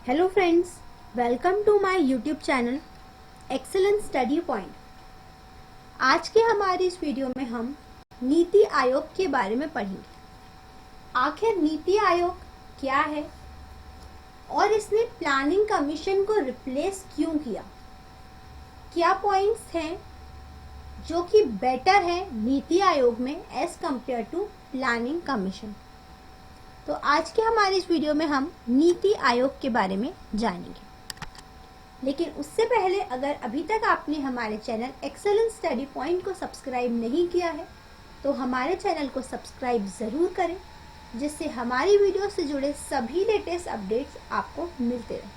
Hello friends, welcome to my YouTube channel excellence study point. आज के हमारी इस वीडियो में हम नीति आयोग के बारे में पढ़ेंगे। आखिर नीति आयोग क्या है और इसने प्लानिंग कमीशन को रिप्लेस क्यों किया, क्या पॉइंट्स हैं जो कि बेटर है नीति आयोग में as compare to planning commission. तो आज के हमारे इस वीडियो में हम नीति आयोग के बारे में जानेंगे। लेकिन उससे पहले अगर अभी तक आपने हमारे चैनल एक्सेलेंस स्टडी पॉइंट को सब्सक्राइब नहीं किया है तो हमारे चैनल को सब्सक्राइब ज़रूर करें, जिससे हमारी वीडियो से जुड़े सभी लेटेस्ट अपडेट्स आपको मिलते रहें।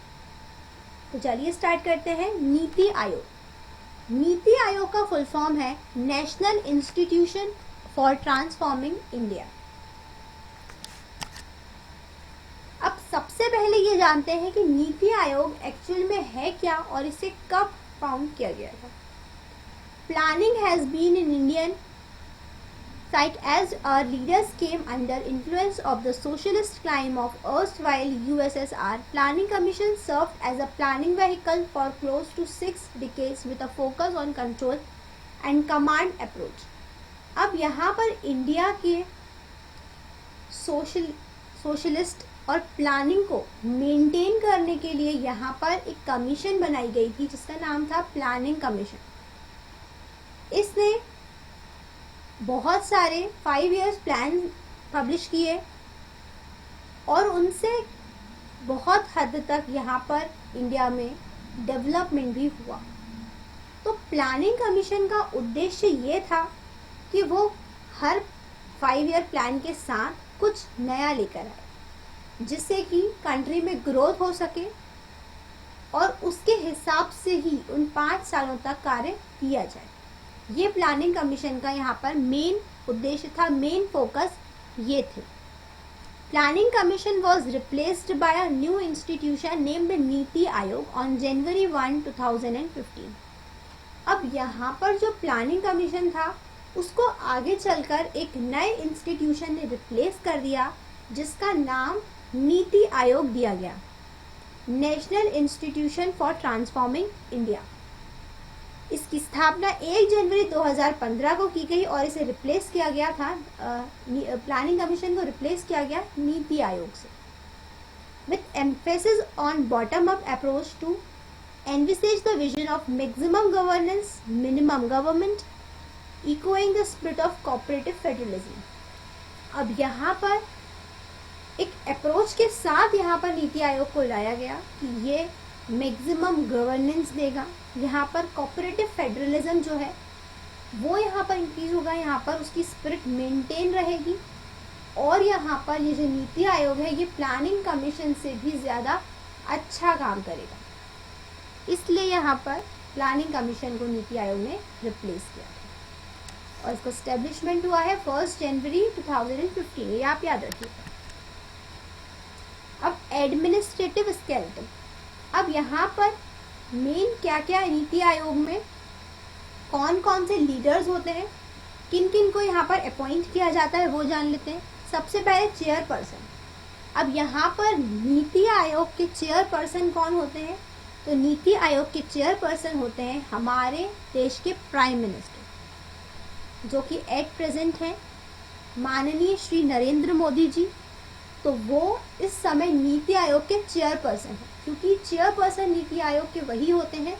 तो चलिए स्टार्ट करते हैं। नीति आयोग। नीति आयोग का फुल फॉर्म है national institution for transforming India. अब सबसे पहले ये जानते हैं कि नीति आयोग एक्चुअल में है क्या और इसे कब फाउंड किया गया था। Planning has been in Indian site as our leaders came under influence of the socialist claim of erstwhile USSR. Planning Commission served as a planning vehicle for close to 6 decades with a focus on control and command approach. अब यहाँ पर India के socialist और planning को maintain करने के लिए यहाँ पर एक कमीशन बनाई गई थी जिसका नाम था प्लानिंग कमीशन। इसने बहुत सारे 5 years प्लान पब्लिश किए और उनसे बहुत हद तक यहाँ पर इंडिया में डेवलपमेंट भी हुआ। तो प्लानिंग कमीशन का उद्देश्य ये था कि वो हर 5 year प्लान के साथ कुछ नया लेकर आए जिससे कि कंट्री में ग्रोथ हो सके और उसके हिसाब से ही उन 5 सालों तक कार्य किया जाए। ये प्लानिंग कमीशन का यहाँ पर मेन उद्देश्य था, मेन फोकस ये थे। Planning commission was replaced by a new institution named NITI Aayog on January 1, 2015। अब यहाँ पर जो प्लानिंग कमीशन था उसको आगे चलकर एक नए इंस्टीट्यूशन ने रिप्लेस कर दिया जिसका नाम नीति आयोग दिया गया, national institution for transforming India. इसकी स्थापना 1 जनवरी 2015 को की गई और इसे रिप्लेस किया गया था, प्लानिंग कमीशन को रिप्लेस किया गया नीति आयोग से, with emphasis on bottom up approach to envisage the vision of maximum governance, minimum government, echoing the spirit of cooperative federalism. अब यहाँ पर एक अप्रोच के साथ यहाँ पर नीति आयोग को लाया गया कि ये मैक्सिमम गवर्नेंस देगा, यहाँ पर कोऑपरेटिव फेडरलिज्म जो है वो यहाँ पर इंक्रीज होगा, यहाँ पर उसकी स्पिरिट मेंटेन रहेगी और यहाँ पर ये जो नीति आयोग है ये प्लानिंग कमीशन से भी ज़्यादा अच्छा काम करेगा। इसलिए यहाँ पर प्लानिंग कमीशन को नीति आयोग ने रिप्लेस किया था और इसका एस्टेब्लिशमेंट हुआ है 1 जनवरी 2015। ये आप याद रखिएगा। अब एडमिनिस्ट्रेटिव स्केलेटन। अब यहाँ पर मेन क्या क्या नीति आयोग में कौन कौन से लीडर्स होते हैं, किन किन को यहाँ पर अपॉइंट किया जाता है वो जान लेते हैं। सबसे पहले चेयरपर्सन। अब यहाँ पर नीति आयोग के चेयरपर्सन कौन होते हैं, तो नीति आयोग के चेयरपर्सन होते हैं हमारे देश के प्राइम मिनिस्टर जो कि एट प्रेजेंट हैं माननीय श्री नरेंद्र मोदी जी। तो वो इस समय नीति आयोग के चेयरपर्सन हैं, क्योंकि चेयरपर्सन नीति आयोग के वही होते हैं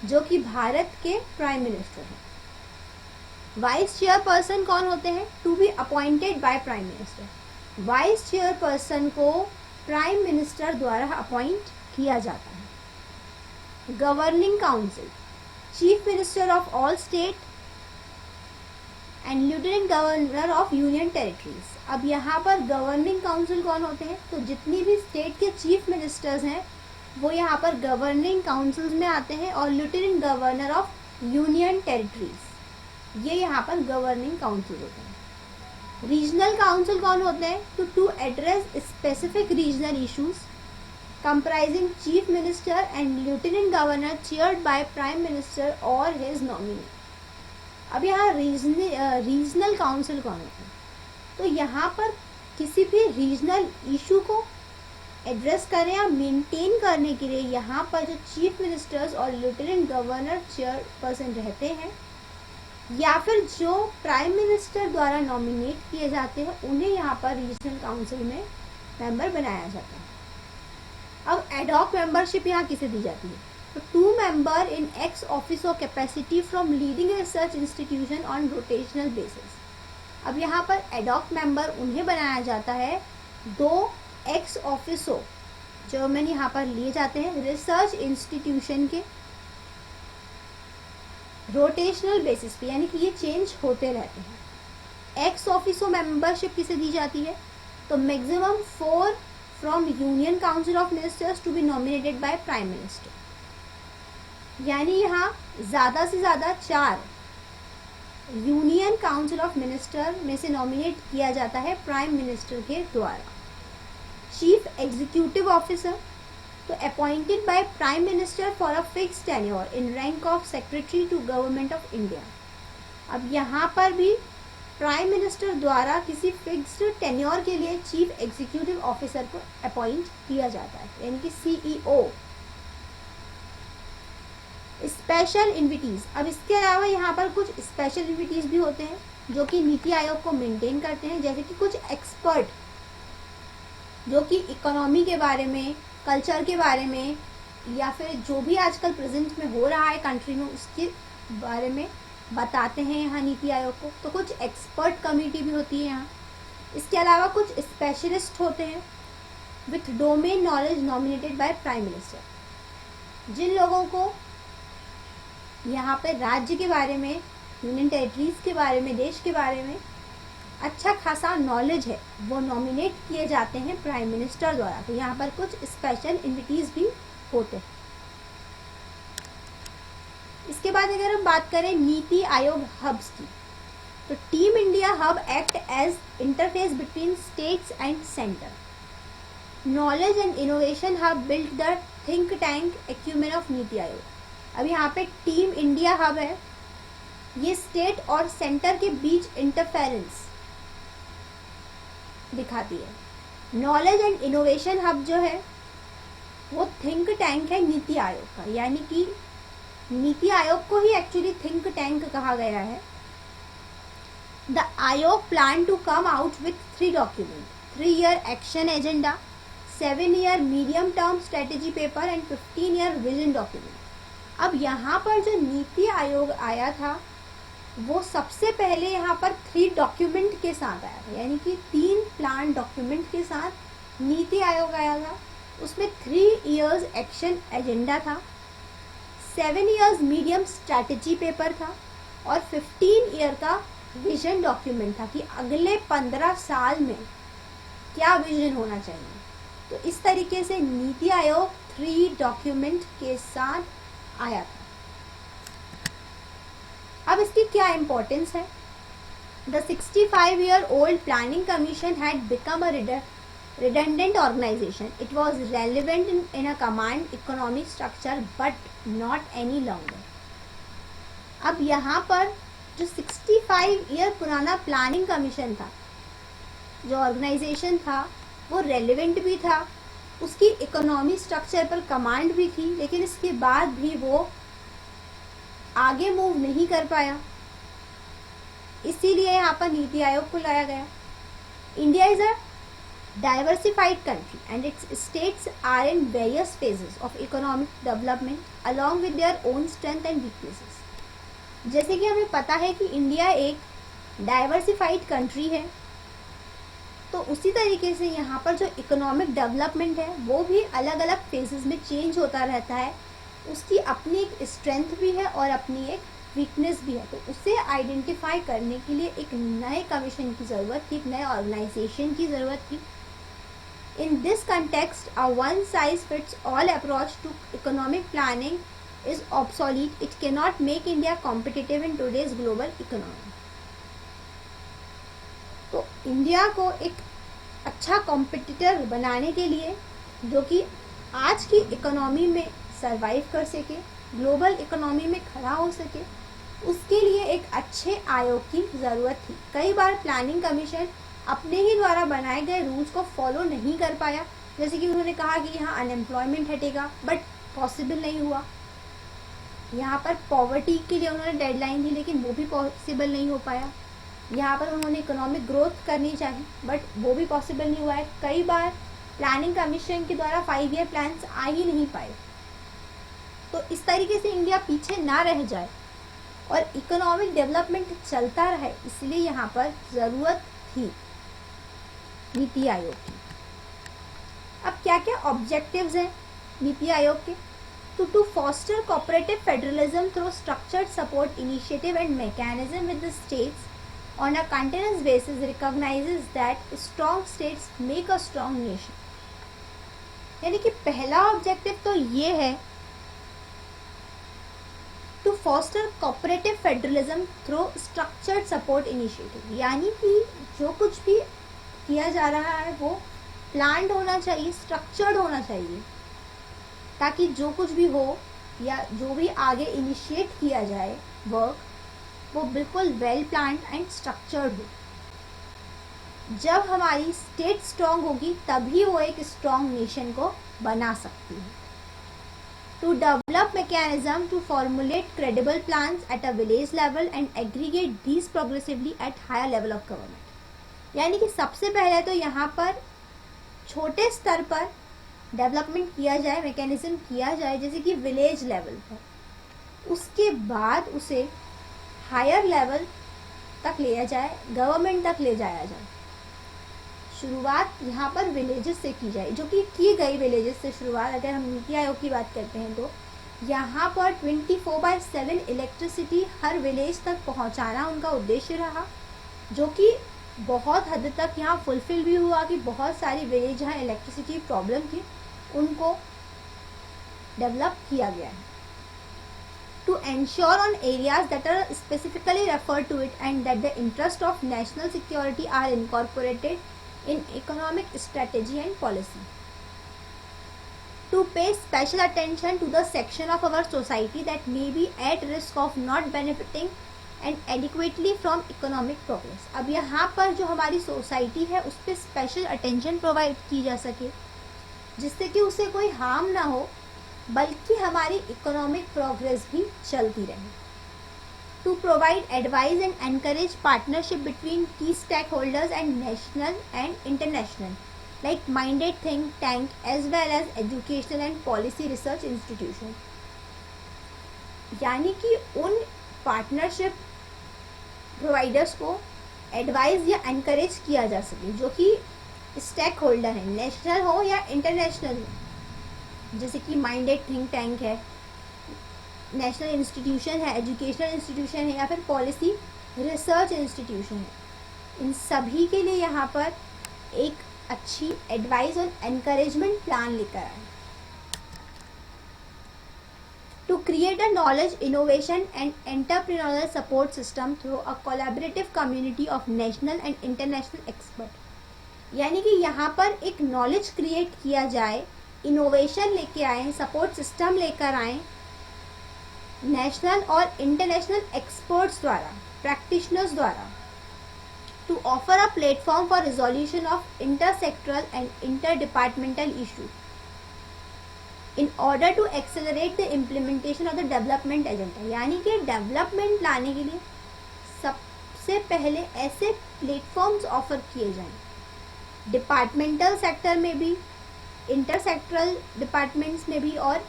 जो कि भारत के प्राइम मिनिस्टर हैं। वाइस चेयरपर्सन कौन होते हैं, to be appointed by prime minister. Vice chairperson को प्राइम मिनिस्टर द्वारा अपॉइंट किया जाता है। Governing council, chief minister of all state and lieutenant governor of union territories. अब यहाँ पर गवर्निंग काउंसिल कौन होते हैं, तो जितनी भी स्टेट के चीफ मिनिस्टर्स हैं वो यहाँ पर गवर्निंग काउंसिल्स में आते हैं और lieutenant governor of union territories ये यहाँ पर गवर्निंग काउंसिल होते हैं। रीजनल काउंसिल कौन होते हैं, to address specific regional issues comprising chief minister and lieutenant governor chaired by prime minister और हिज नॉमिनी। अब यहाँ रीजनल काउंसिल कौन होते हैं, तो यहाँ पर किसी भी रीजनल इशू को एड्रेस करें या मेंटेन करने के लिए यहाँ पर जो चीफ मिनिस्टर्स और लेफ्टिनेंट गवर्नर चेयरपर्सन रहते हैं या फिर जो प्राइम मिनिस्टर द्वारा नॉमिनेट किए जाते हैं उन्हें यहाँ पर रीजनल काउंसिल में मेंबर बनाया जाता है। अब एडॉक मेंबरशिप यहाँ किसे दी जाती है? तो 2 member in x officio capacity from leading research institution on rotational basis. अब यहाँ पर एडॉक मेंबर उन्हें बनाया जाता है 2 एक्स ऑफिसो जर्मन यहाँ पर लिए जाते हैं रिसर्च इंस्टीट्यूशन के रोटेशनल बेसिस पे, यानी कि ये चेंज होते रहते हैं। एक्स ऑफिसो मेंबरशिप किसे दी जाती है? तो maximum 4 from union council of ministers to be nominated by prime minister, यानी यहाँ ज़्यादा से ज़्यादा 4 यूनियन काउंसिल ऑफ मिनिस्टर में से नॉमिनेट किया जाता है प्राइम मिनिस्टर के द्वारा। चीफ एग्जीक्यूटिव ऑफिसर तो appointed by prime minister for a fix tenure in rank of secretary to government of India. अब यहाँ पर भी प्राइम मिनिस्टर द्वारा किसी फिक्स्ड टेन्योर के लिए चीफ एग्जीक्यूटिव ऑफिसर को अपॉइंट किया जाता है, यानी कि CEO। स्पेशल इन्विटीज, अब इसके अलावा यहाँ पर कुछ स्पेशल इन्विटीज भी होते हैं जो कि नीति आयोग को मेंटेन करते हैं, जैसे कि कुछ एक्सपर्ट जो कि इकोनॉमी के बारे में, कल्चर के बारे में या फिर जो भी आजकल प्रेजेंट में हो रहा है कंट्री में उसके बारे में बताते हैं यहाँ नीति आयोग को। तो कुछ एक्सपर्ट कमेटी भी होती है यहाँ। इसके अलावा कुछ स्पेशलिस्ट होते हैं with domain knowledge nominated by prime minister. जिन लोगों को यहाँ पे राज्य के बारे में, यूनियन टेरिटरीज के बारे में, देश के बारे में अच्छा खासा नॉलेज है, वो नॉमिनेट किए जाते हैं प्राइम मिनिस्टर द्वारा। तो यहाँ पर कुछ स्पेशल इन्विटीज भी होते हैं। इसके बाद अगर हम बात करें नीति आयोग हब्स की, तो team India hub act as interface between states and centre. Knowledge and innovation hub built the think tank acumen of Niti Aayog. अब यहाँ पे टीम इंडिया हब है, ये स्टेट और सेंटर के बीच इंटरफेरेंस दिखाती है। नॉलेज एंड इनोवेशन हब जो है वो थिंक टैंक है नीति आयोग का, यानी कि नीति आयोग को ही एक्चुअली थिंक टैंक कहा गया है। The Aayog plan to come out with 3 document, 3-year action agenda, 7-year medium term strategy paper and 15-year vision document. अब यहाँ पर जो नीति आयोग आया था वो सबसे पहले यहाँ पर 3 डॉक्यूमेंट के साथ आया था, यानी कि 3 प्लान डॉक्यूमेंट के साथ नीति आयोग आया था। उसमें 3 years एक्शन एजेंडा था, 7 years मीडियम स्ट्रैटेजी पेपर था और 15 year का विजन डॉक्यूमेंट था कि अगले 15 साल में क्या विजन होना चाहिए। तो इस तरीके से नीति आयोग 3 डॉक्यूमेंट के साथ आया था। अब इसकी क्या इम्पोर्टेंस है? The 65-year-old planning commission had become a redundant organization. It was relevant in a command economic structure but not any longer. अब यहाँ पर जो 65 year पुराना प्लानिंग कमीशन था, जो ऑर्गेनाइजेशन था, वो रेलिवेंट भी था, उसकी इकोनॉमी स्ट्रक्चर पर कमांड भी थी, लेकिन इसके बाद भी वो आगे मूव नहीं कर पाया। इसीलिए यहाँ पर नीति आयोग को लाया गया। India is a diversified country and its states are in various phases of economic development along with their own strength and weaknesses. जैसे कि हमें पता है कि इंडिया एक डाइवर्सिफाइड कंट्री है, तो उसी तरीके से यहाँ पर जो इकोनॉमिक डेवलपमेंट है वो भी अलग अलग फेजेस में चेंज होता रहता है। उसकी अपनी एक स्ट्रेंथ भी है और अपनी एक वीकनेस भी है। तो उसे आइडेंटिफाई करने के लिए एक नए कमीशन की ज़रूरत थी, एक नए ऑर्गेनाइजेशन की ज़रूरत थी। In this context, a one-size-fits-all approach to economic planning is obsolete. It cannot make India competitive in today's global economy. तो इंडिया को एक अच्छा कॉम्पिटिटर बनाने के लिए, जो कि आज की इकोनॉमी में सरवाइव कर सके, ग्लोबल इकोनॉमी में खड़ा हो सके, उसके लिए एक अच्छे आयोग की ज़रूरत थी। कई बार प्लानिंग कमीशन अपने ही द्वारा बनाए गए रूल्स को फॉलो नहीं कर पाया, जैसे कि उन्होंने कहा कि यहाँ अनएम्प्लॉयमेंट हटेगा, बट पॉसिबल नहीं हुआ। यहाँ पर पॉवर्टी के लिए उन्होंने डेडलाइन दी, लेकिन वो भी पॉसिबल नहीं हो पाया। यहाँ पर उन्होंने इकोनॉमिक ग्रोथ करनी चाहिए, बट वो भी पॉसिबल नहीं हुआ है। कई बार प्लानिंग कमीशन के द्वारा 5 ईयर प्लान्स आ ही नहीं पाए। तो इस तरीके से इंडिया पीछे ना रह जाए और इकोनॉमिक डेवलपमेंट चलता रहे, इसलिए यहाँ पर ज़रूरत थी नीति आयोग की। अब क्या क्या ऑब्जेक्टिव्स हैं नीति आयोग के? to foster cooperative federalism through structured support initiative and mechanism with the states on a continuous basis recognizes that strong states make a strong nation। यानी कि पहला ऑब्जेक्टिव तो ये है to foster cooperative federalism through structured support initiative, यानी कि जो कुछ भी किया जा रहा है वो प्लान्ड होना चाहिए, स्ट्रक्चर्ड होना चाहिए, ताकि जो कुछ भी हो या जो भी आगे इनिशिएट किया जाए वर्क, वो बिल्कुल वेल प्लान्ड एंड स्ट्रक्चर्ड हो। जब हमारी स्टेट स्ट्रांग होगी तभी वो एक स्ट्रांग नेशन को बना सकती है। To develop mechanism to formulate credible plans at a village level and aggregate these progressively at higher level of government. यानी कि सबसे पहले तो यहाँ पर छोटे स्तर पर डेवलपमेंट किया जाए, मैकेनिज्म किया जाए, जैसे कि विलेज लेवल पर। उसके बाद उसे हायर लेवल तक ले जाए, गवर्नमेंट तक ले जाया जाए। शुरुआत यहाँ पर विलेजेस से की जाए, जो कि की गई विलेजेस से शुरुआत। अगर हम नीति आयोग की बात करते हैं तो यहाँ पर 24/7 इलेक्ट्रिसिटी हर विलेज तक पहुँचाना उनका उद्देश्य रहा, जो कि बहुत हद तक यहाँ फुलफिल भी हुआ कि बहुत सारी विलेज जहाँ इलेक्ट्रिसिटी प्रॉब्लम थी उनको डेवलप किया गया है। To ensure on areas that are specifically referred to it and that the interest of national security are incorporated in economic strategy and policy. To pay special attention to the section of our society that may be at risk of not benefiting and adequately from economic progress. अब यहाँ पर जो हमारी society है उस पर special attention provide की जा सके, जिससे कि उसे कोई हार्म ना हो, बल्कि हमारी इकोनॉमिक प्रोग्रेस भी चलती रहे। To provide advice and encourage partnership between key stakeholders and national and international like minded think tank as well as educational and policy research institution. यानी कि उन पार्टनरशिप प्रोवाइडर्स को एडवाइस या encourage किया जा सके जो कि स्टेक होल्डर है, नेशनल हो या इंटरनेशनल हो, जैसे कि माइंडेड थिंक टैंक है, नेशनल इंस्टीट्यूशन है, एजुकेशनल इंस्टीट्यूशन है, या फिर पॉलिसी रिसर्च इंस्टीट्यूशन है। इन सभी के लिए यहाँ पर एक अच्छी एडवाइस और एनकरेजमेंट प्लान लेकर आए। To create a knowledge, innovation and entrepreneurial support system through a collaborative community of national and international experts। यानी कि यहाँ पर एक नॉलेज क्रिएट किया जाए, इनोवेशन लेके आए, सपोर्ट सिस्टम लेकर आए नेशनल और इंटरनेशनल एक्सपर्ट्स द्वारा, प्रैक्टिशनर्स द्वारा, to offer a platform for resolution of intersectoral and interdepartmental issue in order to accelerate the implementation of the development agenda. यानी कि डेवलपमेंट लाने के लिए सबसे पहले ऐसे प्लेटफॉर्म्स ऑफर किए जाएं, डिपार्टमेंटल सेक्टर में भी, इंटरसेक्टरल डिपार्टमेंट्स में भी, और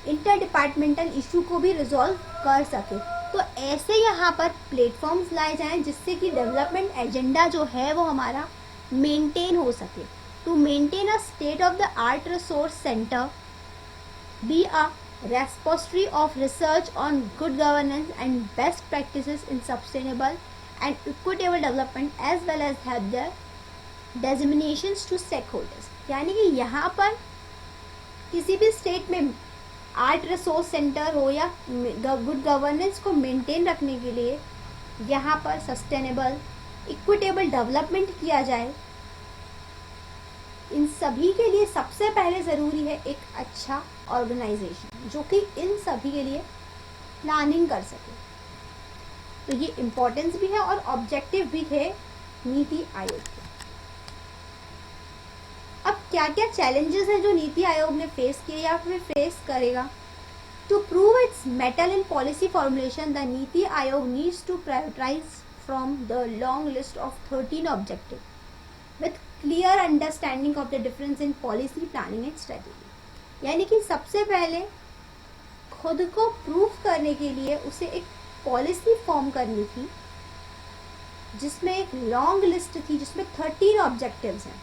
इंटर डिपार्टमेंटल इशू को भी रिजॉल्व कर सके। तो ऐसे यहाँ पर प्लेटफॉर्म्स लाए जाएं जिससे कि डेवलपमेंट एजेंडा जो है वो हमारा मेंटेन हो सके। To maintain a state of the art resource centre, be a repository of research on good governance and best practices in sustainable and equitable development as well as have their disseminations to stakeholders। यानी कि यहाँ पर किसी भी state में art resource centre हो या good governance को मेंटेन रखने के लिए यहाँ पर सस्टेनेबल इक्विटेबल डेवलपमेंट किया जाए। इन सभी के लिए सबसे पहले ज़रूरी है एक अच्छा ऑर्गेनाइजेशन जो कि इन सभी के लिए प्लानिंग कर सके। तो ये इम्पोर्टेंस भी है और ऑब्जेक्टिव भी थे नीति आयोग के। अब क्या क्या चैलेंजेस हैं जो नीति आयोग ने फेस किए या फिर फेस करेगा? To prove its mettle in policy formulation, the Niti Aayog needs to prioritise from the long list of 13 objective with clear understanding of the difference in policy planning and strategy. यानी कि सबसे पहले खुद को प्रूफ करने के लिए उसे एक पॉलिसी फॉर्म करनी थी जिसमें एक लॉन्ग लिस्ट थी जिसमें 13 ऑब्जेक्टिव्स हैं।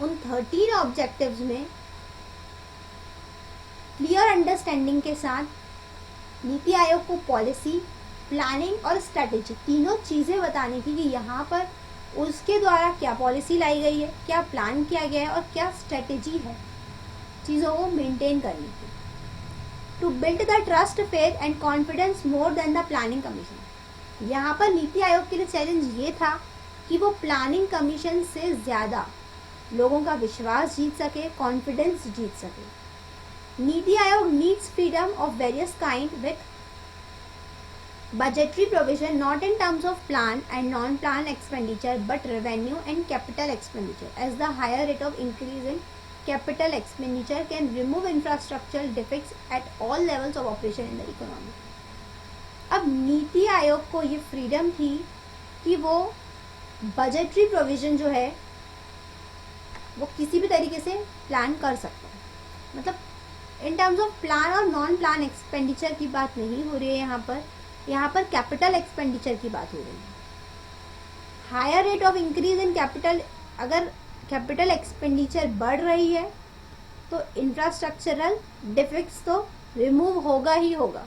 उन 13 ऑब्जेक्टिव्स में क्लियर अंडरस्टैंडिंग के साथ नीति आयोग को पॉलिसी, प्लानिंग और स्ट्रेटेजी तीनों चीज़ें बतानी थी कि यहाँ पर उसके द्वारा क्या पॉलिसी लाई गई है, क्या प्लान किया गया है और क्या स्ट्रेटेजी है, चीज़ों को मेंटेन करनी थी। To build the trust, faith and confidence more than the planning commission. यहाँ पर नीति आयोग के लिए चैलेंज ये था कि वो प्लानिंग कमीशन से ज़्यादा लोगों का विश्वास जीत सके, कॉन्फिडेंस जीत सके। नीति Aayog needs freedom of various kind with budgetary provision not in terms of plan and non-plan expenditure but revenue and capital expenditure, as the higher rate of increase in capital expenditure can remove infrastructural defects at all levels of operation in the economy. अब नीति आयोग को ये freedom थी कि वो budgetary provision जो है वो किसी भी तरीके से प्लान कर सकता है। मतलब इन टर्म्स ऑफ प्लान और नॉन प्लान एक्सपेंडिचर की बात नहीं हो रही है यहाँ पर कैपिटल एक्सपेंडिचर की बात हो रही है। Higher rate of increase in capital, अगर कैपिटल एक्सपेंडिचर बढ़ रही है तो इंफ्रास्ट्रक्चरल डिफेक्ट्स तो रिमूव होगा ही होगा।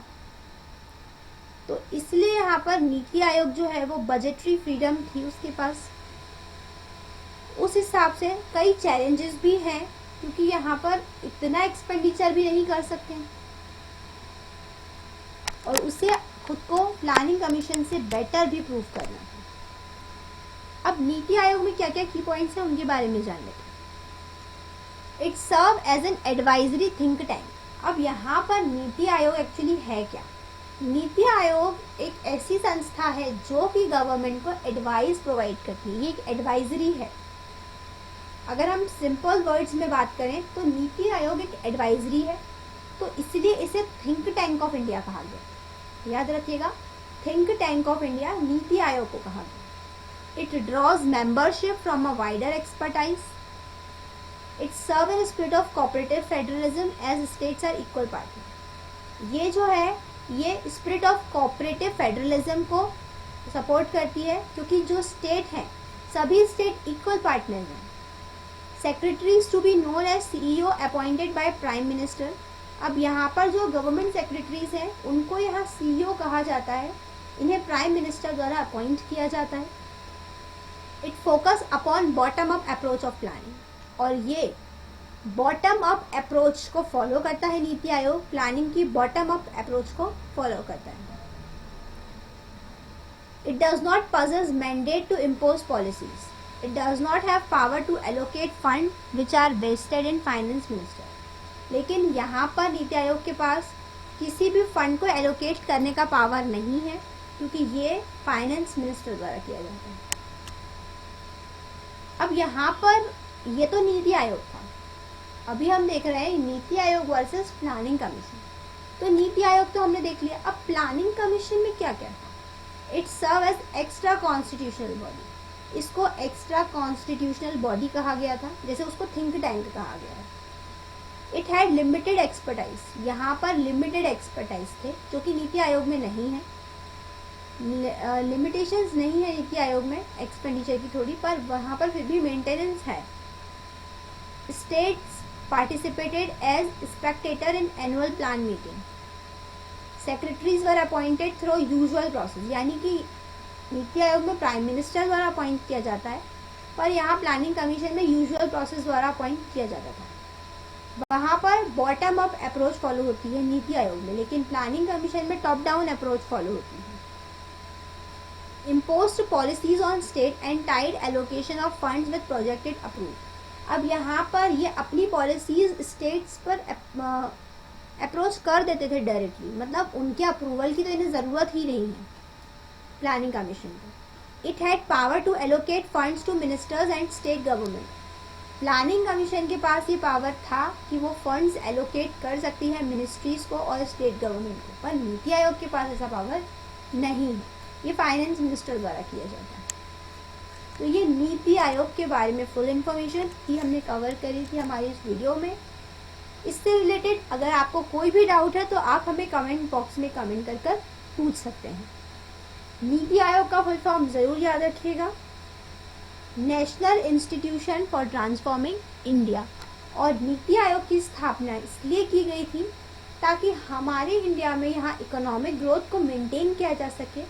तो इसलिए यहाँ पर नीति आयोग जो है वो बजटरी फ्रीडम थी उसके पास। उस हिसाब से कई चैलेंजेस भी हैं क्योंकि यहाँ पर इतना एक्सपेंडिचर भी नहीं कर सकते हैं और उसे खुद को प्लानिंग कमीशन से बेटर भी प्रूव करना है। अब नीति आयोग में क्या क्या की पॉइंट्स हैं उनके बारे में जान लेते हैं। It serve as an advisory think tank. अब यहाँ पर नीति आयोग एक्चुअली है क्या? नीति आयोग एक ऐसी संस्था है जो कि गवर्नमेंट को एडवाइस प्रोवाइड करती है। ये एक एडवाइजरी है। अगर हम सिंपल वर्ड्स में बात करें तो नीति आयोग एक एडवाइजरी है, तो इसलिए इसे थिंक टैंक ऑफ इंडिया कहा गया। याद रखिएगा, think tank of India NITI Aayog को कहा गया। It draws membership from a wider expertise. It serve in spirit of cooperative federalism as states are equal partner. ये जो है ये स्पिरिट ऑफ कोऑपरेटिव फेडरलिज्म को सपोर्ट करती है क्योंकि जो स्टेट हैं सभी स्टेट इक्वल पार्टनर हैं। Secretaries to be known as CEO appointed by prime minister. अब यहाँ पर जो गवर्नमेंट सेक्रेटरीज हैं उनको यहाँ CEO कहा जाता है, इन्हें प्राइम मिनिस्टर द्वारा अपॉइंट किया जाता है। It focus upon bottom up approach of planning, और ये बॉटम अप अप्रोच को फॉलो करता है नीति आयोग। प्लानिंग की बॉटम अप अप्रोच को फॉलो करता है। It does not possess mandate to impose policies. It does not have power to allocate funds which are vested in finance minister. लेकिन यहाँ पर नीति आयोग के पास किसी भी फंड को एलोकेट करने का पावर नहीं है क्योंकि ये फाइनेंस मिनिस्टर द्वारा किया जाता है। अब यहाँ पर ये तो नीति आयोग था, अभी हम देख रहे हैं NITI Aayog versus planning commission. तो नीति आयोग तो हमने देख लिया, अब प्लानिंग कमीशन में क्या क्या था? It serve as extra constitutional body. इसको एक्स्ट्रा कॉन्स्टिट्यूशनल बॉडी कहा गया था, जैसे उसको थिंक टैंक कहा गया है। It had limited expertise. यहाँ पर लिमिटेड एक्सपर्टाइज थे जो कि नीति आयोग में नहीं है। लिमिटेशंस नहीं है नीति आयोग में एक्सपेंडिचर की थोड़ी, पर वहाँ पर फिर भी मेंटेनेंस है। States participated as spectator in annual plan meeting. Secretaries were appointed through usual process. यानी कि नीति आयोग में प्राइम मिनिस्टर द्वारा अपॉइंट किया जाता है, पर यहाँ प्लानिंग कमीशन में यूजुअल प्रोसेस द्वारा अपॉइंट किया जाता था। वहाँ पर बॉटम अप अप्रोच फॉलो होती है नीति आयोग में, लेकिन प्लानिंग कमीशन में टॉप डाउन अप्रोच फॉलो होती है। imposed policies on state and tied allocation of funds with projected approved. अब यहाँ पर ये अपनी पॉलिसीज स्टेट्स पर अप्रोच कर देते थे डायरेक्टली, मतलब उनके अप्रूवल की तो इन्हें ज़रूरत ही नहीं है प्लानिंग कमीशन को। It had power to allocate funds to ministers and state government. Planning commission के पास ये पावर था कि वो फंड्स एलोकेट कर सकती है मिनिस्ट्रीज को और स्टेट गवर्नमेंट को, पर नीति आयोग के पास ऐसा पावर नहीं है। ये फाइनेंस मिनिस्टर द्वारा किया जाता है। तो ये नीति आयोग के बारे में फुल इंफॉर्मेशन ही हमने कवर करी थी हमारी इस वीडियो में। इससे रिलेटेड अगर आपको कोई भी डाउट है तो आप हमें कमेंट बॉक्स में कमेंट कर पूछ सकते हैं। नीति आयोग का फुल फॉर्म जरूर याद रखिएगा, national institution for transforming India. और नीति आयोग की स्थापना इसलिए की गई थी ताकि हमारे इंडिया में यहाँ इकोनॉमिक ग्रोथ को मेंटेन किया जा सके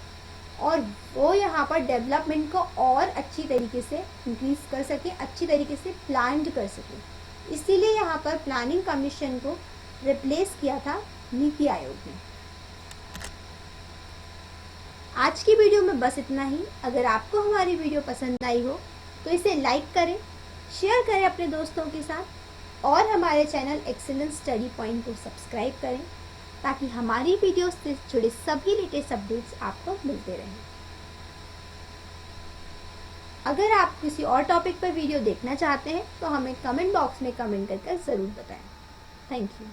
और वो यहाँ पर डेवलपमेंट को और अच्छी तरीके से इंक्रीज कर सके, अच्छी तरीके से प्लान कर सके। इसीलिए यहाँ पर प्लानिंग कमीशन को रिप्लेस किया था नीति आयोग ने। आज की वीडियो में बस इतना ही। अगर आपको हमारी वीडियो पसंद आई हो तो इसे लाइक करें, शेयर करें अपने दोस्तों के साथ और हमारे चैनल एक्सीलेंस स्टडी पॉइंट को सब्सक्राइब करें ताकि हमारी वीडियो से जुड़े सभी लेटेस्ट अपडेट्स आपको मिलते रहें। अगर आप किसी और टॉपिक पर वीडियो देखना चाहते हैं तो हमें कमेंट बॉक्स में कमेंट करके ज़रूर बताएं। Thank you.